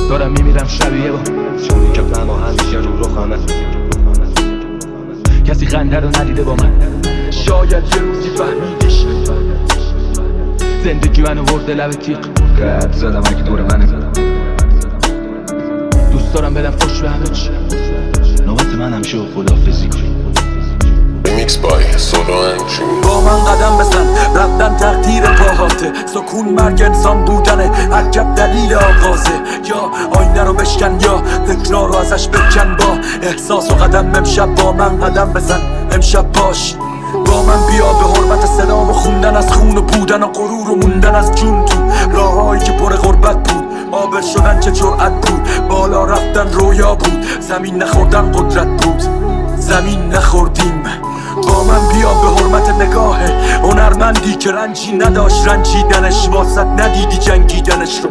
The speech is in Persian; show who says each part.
Speaker 1: دارم میمیرم شبیه با چونی که غم و همیشه رو رخمه. کسی خنده رو ندیده با من، شاید یه روزی فهمیدیش. زندگی منو برده لب تیغ، قد زدم اگه دور منه. دوست دارم بدم خوش به همه چی، نوبت منم شو خداحافظی کن.
Speaker 2: Remix by Solo Andrew.
Speaker 3: با من قدم بزن، رفتن تقدیر پاهاته. سکون مرگ انسان بودنه، عجب دلیل آغازه. یا آینه رو بشکن یا فکرها رو ازش بکن. با احساس و قدم امشب با من قدم بزن. امشب باش با من، بیا به حرمت سلام و خوندن از خون و بودن و غرور و موندن از جون تو راههایی که پر غربت بود. قابل شدن چه جرأت بود، بالا رفتن رویا بود. زمین نخوردن قدرت بود، زمین نخوردیم. با من بیا به حرمت نگاه هنرمندی که رنجی نداشت رنجیدنش. واسط ندیدی جنگیدنش رو،